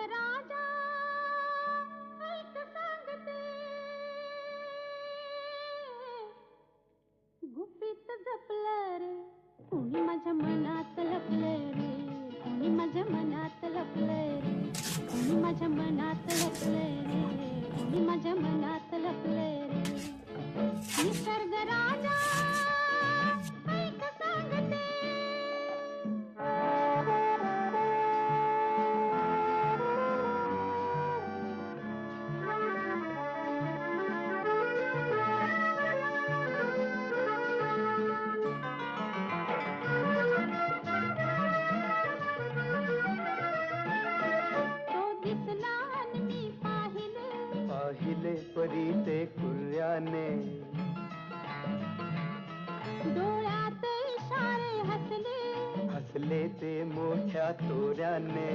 राजा ऐक सांगते, गुपित जपलं रे कुणी माझ्या मनात लपलं रे, कुणी माझ्या मनात लपलं रे, कुणी माझ्या मनात लपलं रे, कुणी माझ्या मनात लपलं रे. निसर्ग राजा ऐक सांगते. पाहिले परी ते कुर्याने, डोळ्यात इशारे हसले, हसले ते मोठ्या तोऱ्याने.